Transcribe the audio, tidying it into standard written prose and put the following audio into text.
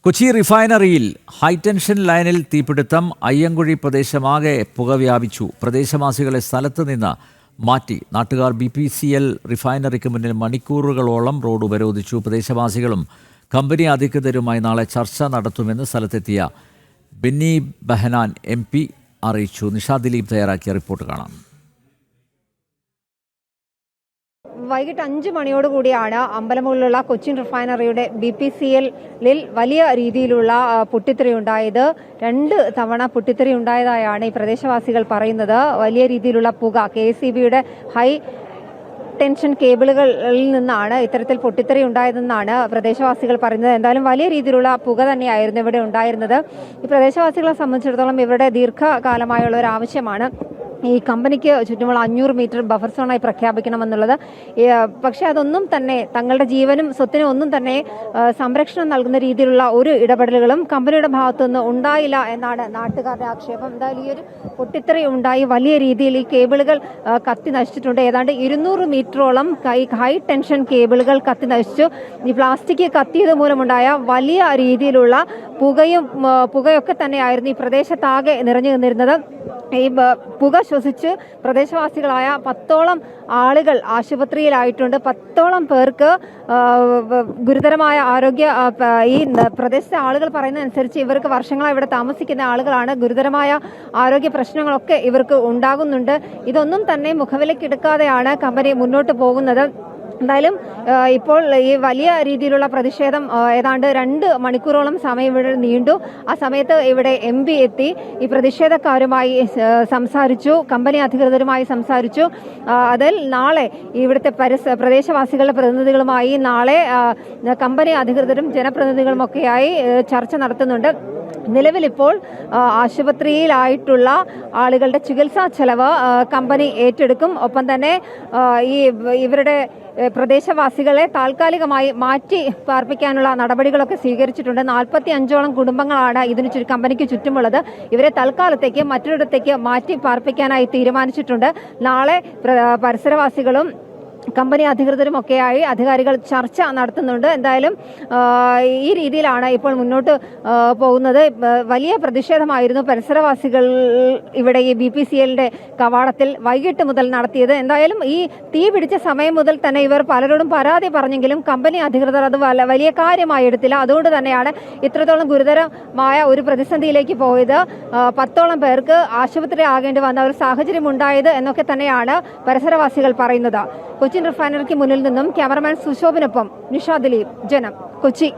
Kochi റിഫൈനറിയിൽ high tension ലൈനിൽ തീപിടുത്തം. അയ്യങ്കുഴി പ്രദേശമാകെ പുക വ്യാപിച്ചു. പ്രദേശവാസികളെ സ്ഥലത്ത് നിന്ന് മാറ്റി. നാട്ടുകാർ BPCL റിഫൈനറിക്ക് മുന്നിൽ മണിക്കൂറുകളോളം റോഡ് ഉപരോധിച്ചു. പ്രദേശവാസികളും കമ്പനി അധികൃതരുമായി നാളെ ചർച്ച നടത്തുമെന്ന് സ്ഥലത്തെത്തിയ ബെന്നി ബെഹനാൻ MP അറിയിച്ചു. നിഷാ ദിലീപ് തയ്യാറാക്കിയ റിപ്പോർട്ട് കാണാം. വൈകിട്ട് 5 മണിയോടുകൂടിയാണ് അമ്പലമുകളിലുള്ള കൊച്ചിൻ റിഫൈനറിയുടെ BPCL-ൽ വലിയ രീതിയിലുള്ള പൊട്ടിത്തെറി ഉണ്ടായത്. 2 തവണ പൊട്ടിത്തെറി ഉണ്ടായതായാണ് ഈ പ്രദേശവാസികൾ പറയുന്നത്. വലിയ രീതിയിലുള്ള പുക KSEBയുടെ ഹൈ ടെൻഷൻ കേബിളുകളിൽ നിന്നാണ് ഇത്തരത്തിൽ പൊട്ടിത്തെറി ഉണ്ടായതെന്നാണ് പ്രദേശവാസികൾ പറയുന്നത്. എന്തായാലും വലിയ രീതിയിലുള്ള പുക തന്നെയായിരുന്നു ഇവിടെ ഉണ്ടായിരുന്നത്. ഈ പ്രദേശവാസികളെ സംബന്ധിച്ചിടത്തോളം ഇവരുടെ ദീർഘകാലമായുള്ള ഒരു ആവശ്യമാണ് ഈ കമ്പനിക്ക് ചുറ്റുമുള്ള 500 മീറ്റർ ബഫർ സോണായി പ്രഖ്യാപിക്കണമെന്നുള്ളത്. പക്ഷേ അതൊന്നും തന്നെ തങ്ങളുടെ ജീവനും സ്വത്തിനും ഒന്നും തന്നെ സംരക്ഷണം നൽകുന്ന രീതിയിലുള്ള ഒരു ഇടപെടലുകളും കമ്പനിയുടെ ഭാഗത്തുനിന്ന് ഉണ്ടായില്ല എന്നാണ് നാട്ടുകാരുടെ ആക്ഷേപം. എന്തായാലും ഈ ഒരു പൊട്ടിത്തെറി ഉണ്ടായി വലിയ രീതിയിൽ ഈ കേബിളുകൾ കത്തി നശിച്ചിട്ടുണ്ട്. ഏതാണ്ട് 200 മീറ്ററോളം ഹൈ ടെൻഷൻ കേബിളുകൾ കത്തി നശിച്ചു. ഈ പ്ലാസ്റ്റിക് കത്തിയത് മൂലമുണ്ടായ വലിയ രീതിയിലുള്ള പുകയൊക്കെ തന്നെയായിരുന്നു ഈ പ്രദേശത്താകെ നിറഞ്ഞു നിന്നിരുന്നത്. ഈ പുക ശ്വസിച്ച് പ്രദേശവാസികളായ 10ഓളം ആളുകൾ ആശുപത്രിയിലായിട്ടുണ്ട്. 10ഓളം പേർക്ക് ഗുരുതരമായ ആരോഗ്യ ഈ പ്രദേശത്തെ ആളുകൾ പറയുന്നതനുസരിച്ച് ഇവർക്ക് വർഷങ്ങളായി ഇവിടെ താമസിക്കുന്ന ആളുകളാണ്. ഗുരുതരമായ ആരോഗ്യ പ്രശ്നങ്ങളൊക്കെ ഇവർക്ക് ഉണ്ടാകുന്നുണ്ട്. ഇതൊന്നും തന്നെ മുഖവിലക്കെടുക്കാതെയാണ് കമ്പനി മുന്നോട്ട് പോകുന്നത്. എന്തായാലും ഇപ്പോൾ ഈ വലിയ രീതിയിലുള്ള പ്രതിഷേധം ഏതാണ്ട് 2 മണിക്കൂറോളം സമയം ഇവിടെ നീണ്ടു. ആ സമയത്ത് ഇവിടെ MP എത്തി ഈ പ്രതിഷേധക്കാരുമായി സംസാരിച്ചു, കമ്പനി അധികൃതരുമായി സംസാരിച്ചു. അതിൽ നാളെ ഇവിടുത്തെ പ്രദേശവാസികളുടെ പ്രതിനിധികളുമായി നാളെ കമ്പനി അധികൃതരും ജനപ്രതിനിധികളുമൊക്കെയായി ചർച്ച നടത്തുന്നുണ്ട്. നിലവിലിപ്പോൾ ആശുപത്രിയിലായിട്ടുള്ള ആളുകളുടെ ചികിത്സാ ചെലവ് കമ്പനി ഏറ്റെടുക്കും. ഒപ്പം തന്നെ ഇവരുടെ പ്രദേശവാസികളെ താൽക്കാലികമായി മാറ്റി പാർപ്പിക്കാനുള്ള നടപടികളൊക്കെ സ്വീകരിച്ചിട്ടുണ്ട്. 45ഓളം കുടുംബങ്ങളാണ് ഇതിന് കമ്പനിക്ക് ചുറ്റുമുള്ളത്. ഇവരെ തൽക്കാലത്തേക്ക് മറ്റൊരിടത്തേക്ക് മാറ്റി പാർപ്പിക്കാനായി തീരുമാനിച്ചിട്ടുണ്ട്. നാളെ പരിസരവാസികളും കമ്പനി അധികൃതരുമൊക്കെയായി അധികാരികൾ ചർച്ച നടത്തുന്നുണ്ട്. എന്തായാലും ഈ രീതിയിലാണ് ഇപ്പോൾ മുന്നോട്ട് പോകുന്നത്. വലിയ പ്രതിഷേധമായിരുന്നു പരിസരവാസികൾ ഇവിടെ ഈ BPCL-ന്റെ കവാടത്തിൽ വൈകിട്ട് മുതൽ നടത്തിയത്. എന്തായാലും ഈ തീ പിടിച്ച സമയം മുതൽ തന്നെ ഇവർ പലരോടും പരാതി പറഞ്ഞെങ്കിലും കമ്പനി അധികൃതർ അത് വലിയ കാര്യമായി എടുത്തില്ല. അതുകൊണ്ട് തന്നെയാണ് ഇത്രത്തോളം ഗുരുതരമായ ഒരു പ്രതിസന്ധിയിലേക്ക് പോയത്. 10ഓളം പേർക്ക് ആശുപത്രി ആകേണ്ടി വന്ന ഒരു സാഹചര്യം ഉണ്ടായത് എന്നൊക്കെ തന്നെയാണ് പരിസരവാസികൾ പറയുന്നത്. കൊച്ചിൻ റിഫൈനറിക്ക് മുന്നിൽ നിന്നും ക്യാമറമാൻ സുശോഭിനൊപ്പം നിഷാ ദിലീപ്, ജനം, കൊച്ചി.